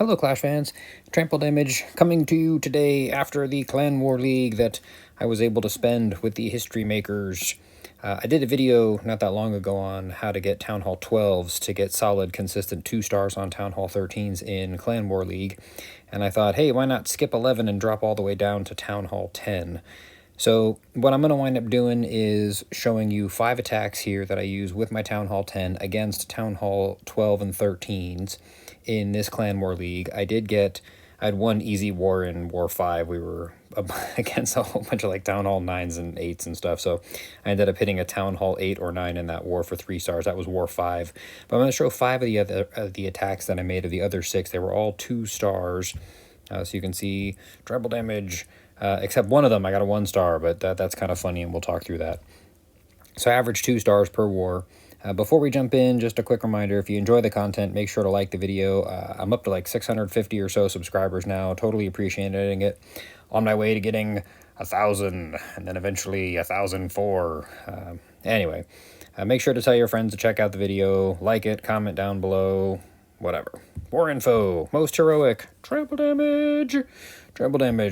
Hello Clash fans, Trample Damage coming to you today after the Clan War League that I was able to spend with the History Makers. I did a video not that long ago on how to get Town Hall 12s to get solid, consistent 2 stars on Town Hall 13s in Clan War League, and I thought, hey, why not skip 11 and drop all the way down to Town Hall 10? So what I'm going to wind up doing is showing you 5 attacks here that I use with my Town Hall 10 against Town Hall 12 and 13s in this Clan War League. I had one easy war in War 5. We were against a whole bunch of like Town Hall 9s and 8s and stuff, so I ended up hitting a Town Hall 8 or 9 in that war for 3 stars. That was War 5. But I'm going to show 5 of the attacks that I made of the other 6. They were all 2 stars. So you can see Trample Damage, except one of them I got a 1 star, but that's kind of funny, and we'll talk through that. So I average 2 stars per war. Before we jump in, just a quick reminder, if you enjoy the content, make sure to like the video. I'm up to like 650 or so subscribers now, totally appreciating it. On my way to getting 1,000, and then eventually 1,004. Anyway, make sure to tell your friends to check out the video, like it, comment down below, whatever. War info, most heroic, trample damage,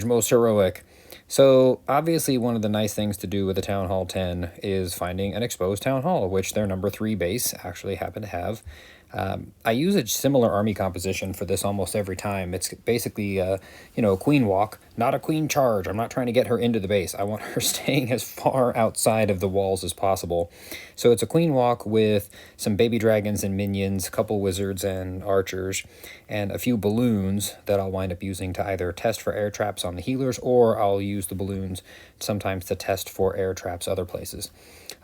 most heroic. So obviously one of the nice things to do with the Town Hall 10 is finding an exposed Town Hall, which their number 3 base actually happened to have. I use a similar army composition for this almost every time. It's basically, a queen walk, not a queen charge. I'm not trying to get her into the base. I want her staying as far outside of the walls as possible. So it's a queen walk with some baby dragons and minions, a couple wizards and archers, and a few balloons that I'll wind up using to either test for air traps on the healers, or I'll use the balloons sometimes to test for air traps other places.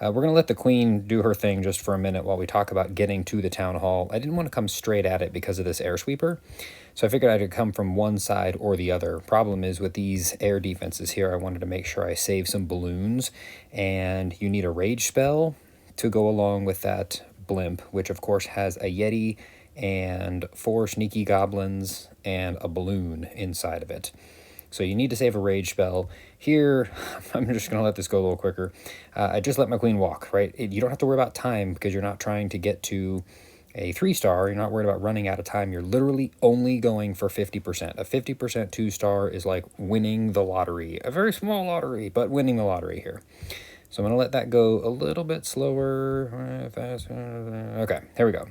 We're going to let the queen do her thing just for a minute while we talk about getting to the town hall. I didn't want to come straight at it because of this air sweeper, so I figured I could come from one side or the other. Problem is with these air defenses here, I wanted to make sure I save some balloons, and you need a rage spell to go along with that blimp, which of course has a yeti and 4 sneaky goblins and a balloon inside of it. So you need to save a rage spell. Here, I'm just going to let this go a little quicker. I just let my queen walk, right? You don't have to worry about time because you're not trying to get to a 3 star. You're not worried about running out of time. You're literally only going for 50%. A 50% 2 star is like winning the lottery. A very small lottery, but winning the lottery here. So I'm going to let that go a little bit slower. Faster. Okay, here we go.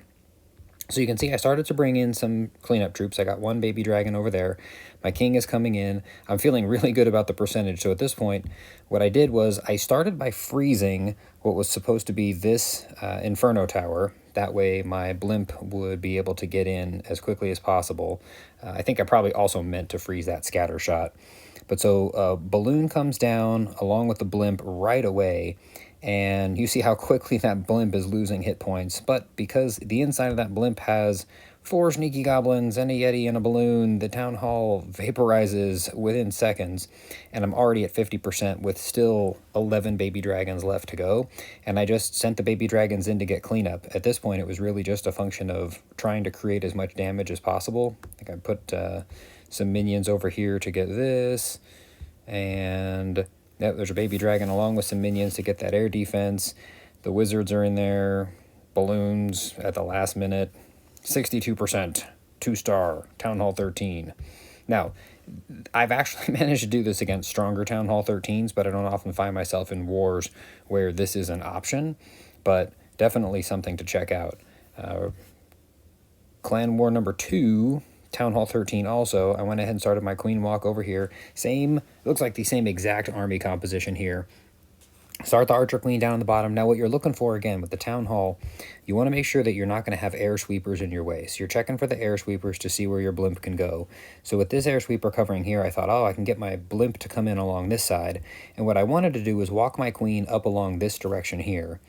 So you can see I started to bring in some cleanup troops. I got 1 baby dragon over there. My king is coming in. I'm feeling really good about the percentage. So at this point, what I did was I started by freezing what was supposed to be this Inferno Tower. That way my blimp would be able to get in as quickly as possible. I think I probably also meant to freeze that scatter shot. But so a balloon comes down along with the blimp right away, and you see how quickly that blimp is losing hit points. But because the inside of that blimp has 4 sneaky goblins and a yeti and a balloon, the town hall vaporizes within seconds, and I'm already at 50% with still 11 baby dragons left to go, and I just sent the baby dragons in to get cleanup. At this point, it was really just a function of trying to create as much damage as possible. I think I put some minions over here to get this, and yep, there's a baby dragon along with some minions to get that air defense. The wizards are in there. Balloons at the last minute. 62%. 2 star. Town Hall 13. Now, I've actually managed to do this against stronger Town Hall 13s, but I don't often find myself in wars where this is an option. But definitely something to check out. Clan War number 2... Town Hall 13 also, I went ahead and started my queen walk over here. Looks like the same exact army composition here. Start the archer queen down on the bottom. Now what you're looking for, again, with the town hall, you want to make sure that you're not going to have air sweepers in your way. So you're checking for the air sweepers to see where your blimp can go. So with this air sweeper covering here, I thought, oh, I can get my blimp to come in along this side. And what I wanted to do was walk my queen up along this direction here.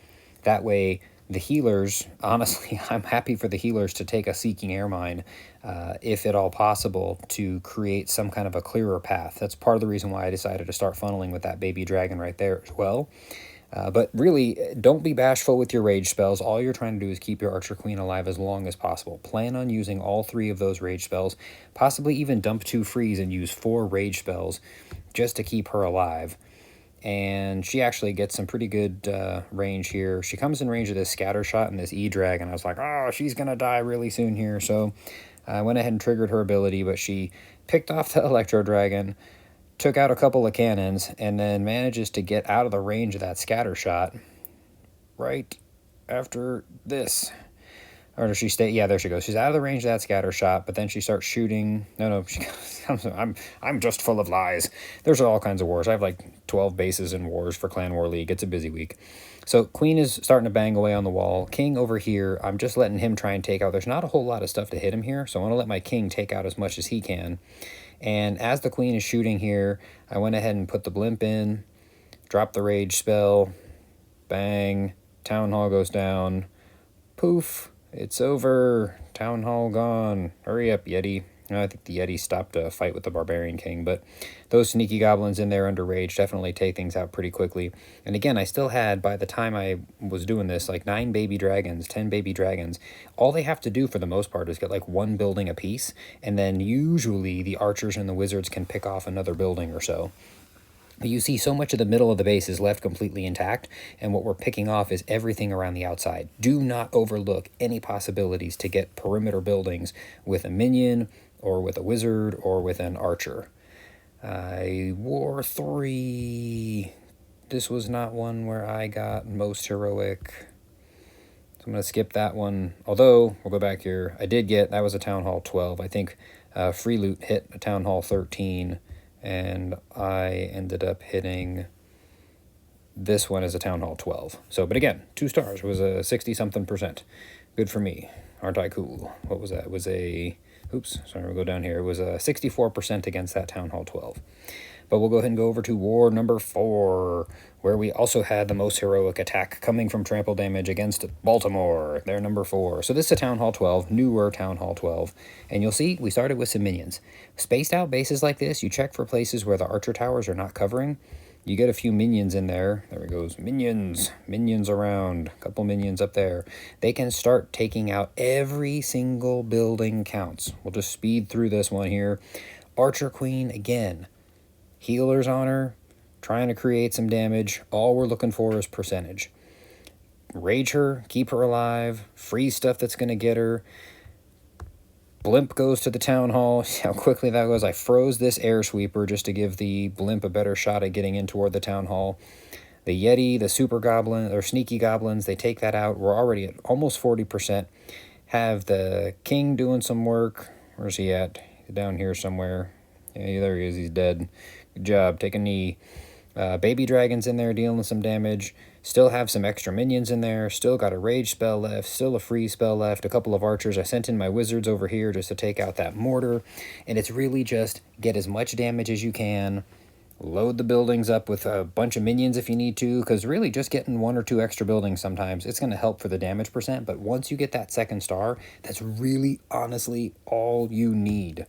That way, the healers, honestly, I'm happy for the healers to take a seeking air mine, if at all possible, to create some kind of a clearer path. That's part of the reason why I decided to start funneling with that baby dragon right there as well. But really, don't be bashful with your rage spells. All you're trying to do is keep your archer queen alive as long as possible. Plan on using all 3 of those rage spells, possibly even dump 2 freeze and use 4 rage spells just to keep her alive. And she actually gets some pretty good range here. She comes in range of this scatter shot and this E-drag, and I was like, oh, she's going to die really soon here. So I went ahead and triggered her ability, but she picked off the Electro Dragon, took out a couple of cannons, and then manages to get out of the range of that scatter shot right after this. Or does she stay? Yeah, there she goes. She's out of the range of that scatter shot, but then she starts shooting. No, she comes. I'm just full of lies. There's all kinds of wars. I have like 12 bases in wars for Clan War League. It's a busy week. So Queen is starting to bang away on the wall. King over here, I'm just letting him try and take out. There's not a whole lot of stuff to hit him here, so I want to let my King take out as much as he can. And as the Queen is shooting here, I went ahead and put the blimp in, dropped the rage spell, bang, Town Hall goes down, poof. It's over. Town Hall gone. Hurry up, Yeti. I think the Yeti stopped a fight with the Barbarian King, but those sneaky goblins in there under rage definitely take things out pretty quickly. And again, I still had, by the time I was doing this, like 9 baby dragons, 10 baby dragons. All they have to do for the most part is get like 1 building apiece, and then usually the archers and the wizards can pick off another building or so. You see so much of the middle of the base is left completely intact, and what we're picking off is everything around the outside. Do not overlook any possibilities to get perimeter buildings with a minion, or with a wizard, or with an archer. War 3. This was not one where I got most heroic. So I'm going to skip that one. Although, we'll go back here. I did get, that was a Town Hall 12. I think free loot hit a Town Hall 13. And I ended up hitting this one as a Town Hall 12. So, but again, 2 stars. It was a 60-something%. Good for me. Aren't I cool? What was that? It was a, oops, sorry, we'll go down here. It was a 64% against that Town Hall 12. But we'll go ahead and go over to war number 4, where we also had the most heroic attack coming from trample damage against Baltimore. They're number 4. So this is a Town Hall 12, newer Town Hall 12. And you'll see we started with some minions. Spaced out bases like this, you check for places where the archer towers are not covering. You get a few minions in there. There it goes. Minions. Minions around. A couple minions up there. They can start taking out every single building counts. We'll just speed through this one here. Archer Queen, again. Healer's Honor, trying to create some damage. All we're looking for is percentage. Rage her, keep her alive, freeze stuff that's going to get her. Blimp goes to the Town Hall. See how quickly that goes. I froze this air sweeper just to give the Blimp a better shot at getting in toward the Town Hall. The Yeti, the super goblin, or sneaky goblins, they take that out. We're already at almost 40%. Have the King doing some work. Where's he at? He's down here somewhere. Yeah, there he is. He's dead. Good job. Take a knee. Baby dragons in there dealing some damage. Still have some extra minions in there. Still got a rage spell left. Still a freeze spell left. A couple of archers. I sent in my wizards over here just to take out that mortar. And it's really just get as much damage as you can. Load the buildings up with a bunch of minions if you need to. Because really just getting 1 or 2 extra buildings sometimes, it's going to help for the damage percent. But once you get that 2nd star, that's really honestly all you need.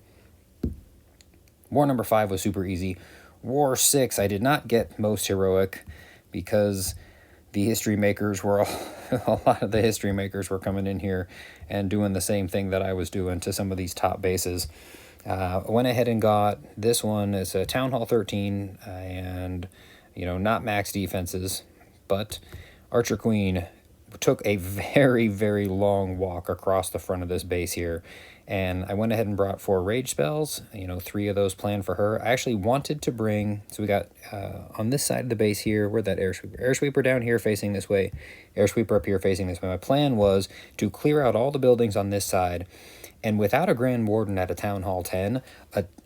War number 5 was super easy. War 6, I did not get most heroic because the history makers were a lot of the history makers were coming in here and doing the same thing that I was doing to some of these top bases. I went ahead and got this one as a Town Hall 13 and, you know, not max defenses, but Archer Queen took a very, very long walk across the front of this base here. And I went ahead and brought 4 rage spells, you know, 3 of those planned for her. I actually wanted to bring, so we got on this side of the base here, where'd that air sweeper? Air sweeper down here facing this way, air sweeper up here facing this way. My plan was to clear out all the buildings on this side, and without a Grand Warden at a Town Hall 10,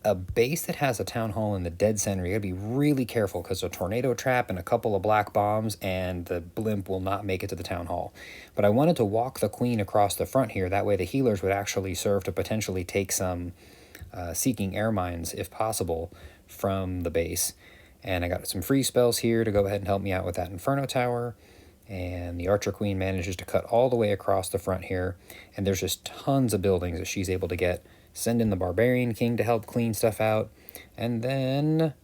a base that has a Town Hall in the dead center, you gotta be really careful because a tornado trap and a couple of black bombs and the blimp will not make it to the Town Hall. But I wanted to walk the Queen across the front here, that way the healers would actually serve to potentially take some seeking air mines, if possible, from the base. And I got some free spells here to go ahead and help me out with that Inferno Tower. And the Archer Queen manages to cut all the way across the front here. And there's just tons of buildings that she's able to get. Send in the Barbarian King to help clean stuff out. And then,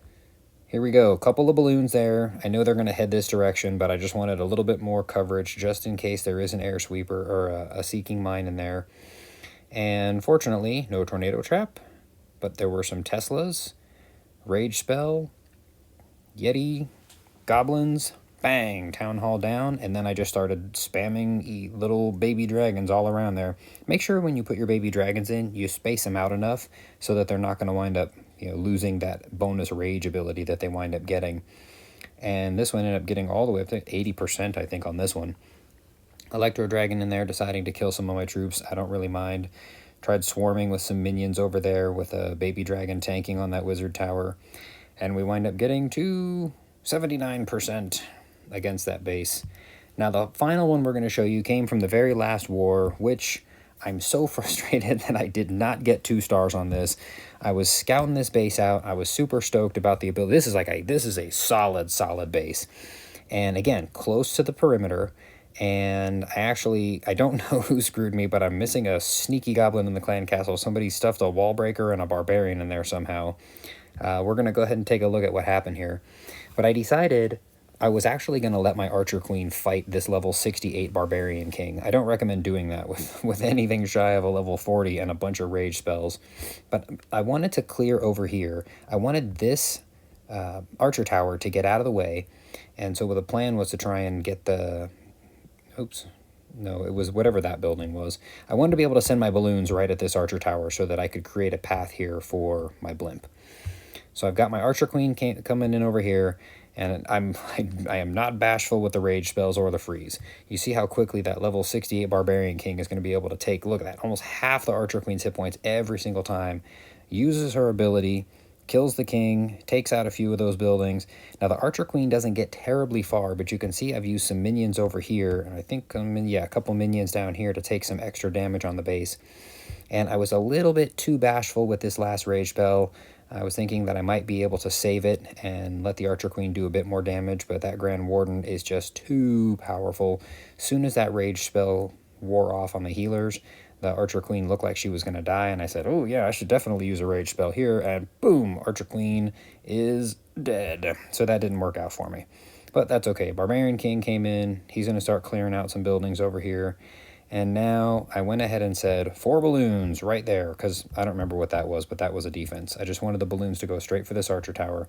here we go. A couple of balloons there. I know they're going to head this direction, but I just wanted a little bit more coverage just in case there is an air sweeper or a seeking mine in there. And fortunately, no tornado trap. But there were some Teslas, Rage Spell, Yeti, Goblins, bang, Town Hall down, and then I just started spamming little baby dragons all around there. Make sure when you put your baby dragons in, you space them out enough so that they're not going to wind up, losing that bonus rage ability that they wind up getting. And this one ended up getting all the way up to 80%, I think, on this one. Electro Dragon in there deciding to kill some of my troops. I don't really mind. Tried swarming with some minions over there with a baby dragon tanking on that wizard tower. And we wind up getting to 79% against that base. Now, the final one we're going to show you came from the very last war, which I'm so frustrated that I did not get 2 stars on this. I was scouting this base out. I was super stoked about the ability. This is a solid base. And again, close to the perimeter. And I don't know who screwed me, but I'm missing a sneaky goblin in the clan castle. Somebody stuffed a wall breaker and a barbarian in there somehow. We're going to go ahead and take a look at what happened here. But I decided I was actually going to let my archer queen fight this level 68 barbarian king. I don't recommend doing that with anything shy of a level 40 and a bunch of rage spells. But I wanted to clear over here. I wanted this archer tower to get out of the way. And so the plan was to try and get the... Oops. No, it was whatever that building was. I wanted to be able to send my balloons right at this archer tower so that I could create a path here for my blimp. So I've got my archer queen coming in over here, and I am not bashful with the rage spells or the freeze. You see how quickly that level 68 barbarian king is going to be able to take, look at that, almost half the archer queen's hit points every single time. Uses her ability, kills the king, takes out a few of those buildings. Now, the archer queen doesn't get terribly far, but you can see I've used some minions over here, and I think, a couple minions down here to take some extra damage on the base. And I was a little bit too bashful with this last rage spell. I was thinking that I might be able to save it and let the archer queen do a bit more damage, but that Grand Warden is just too powerful. Soon as that rage spell wore off on the healers, the archer queen looked like she was going to die, and I said, oh yeah, I should definitely use a rage spell here, and boom, archer queen is dead. So that didn't work out for me, but that's okay. Barbarian king came in. He's going to start clearing out some buildings over here. And now I went ahead and said 4 balloons right there, because I don't remember what that was, but that was a defense. I just wanted the balloons to go straight for this archer tower.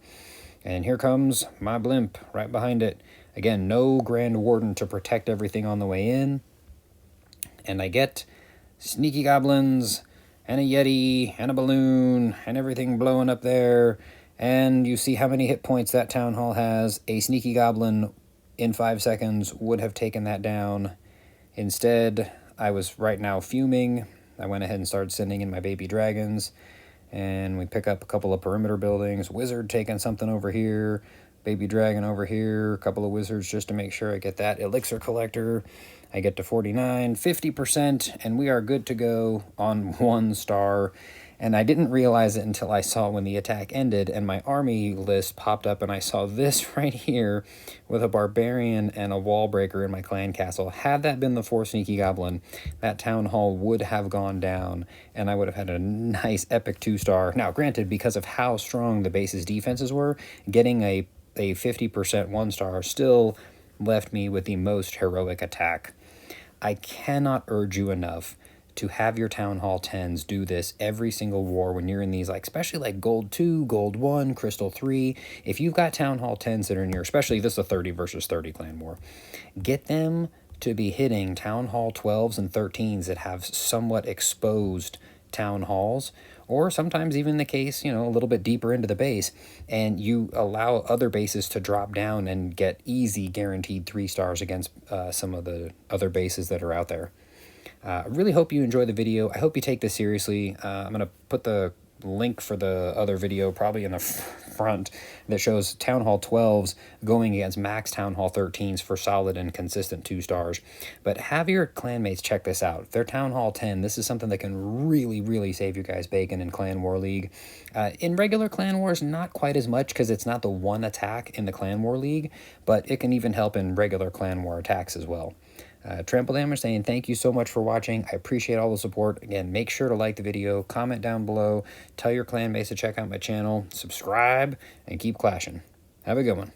And here comes my blimp right behind it. Again, no Grand Warden to protect everything on the way in. And I get sneaky goblins and a yeti and a balloon and everything blowing up there. And you see how many hit points that town hall has. A sneaky goblin in 5 seconds would have taken that down. Instead, I was right now fuming. I went ahead and started sending in my baby dragons, and we pick up a couple of perimeter buildings. Wizard taking something over here, baby dragon over here, a couple of wizards just to make sure I get that elixir collector. I get to 49, 50%, and we are good to go on 1 star. And I didn't realize it until I saw when the attack ended and my army list popped up, and I saw this right here with a barbarian and a wall breaker in my clan castle. Had that been the 4 sneaky goblin, that town hall would have gone down, and I would have had a nice epic 2-star. Now, granted, because of how strong the base's defenses were, getting a 50% 1-star still left me with the most heroic attack. I cannot urge you enough to have your Town Hall 10s do this every single war when you're in these, like, especially like Gold 2, Gold 1, Crystal 3. If you've got Town Hall 10s that are in your, especially this is a 30 versus 30 clan war, get them to be hitting Town Hall 12s and 13s that have somewhat exposed town halls, or sometimes even the case, a little bit deeper into the base, and you allow other bases to drop down and get easy guaranteed 3 stars against some of the other bases that are out there. I really hope you enjoy the video. I hope you take this seriously. I'm going to put the link for the other video probably in the front that shows Town Hall 12s going against max Town Hall 13s for solid and consistent 2 stars. But have your clanmates check this out. If they're Town Hall 10, this is something that can really, really save you guys bacon in Clan War League. In regular Clan Wars, not quite as much because it's not the one attack in the Clan War League, but it can even help in regular Clan War attacks as well. Trample Damage saying thank you so much for watching. I appreciate all the support. Again, make sure to like the video, comment down below, tell your clan mates to check out my channel, subscribe, and keep clashing. Have a good one.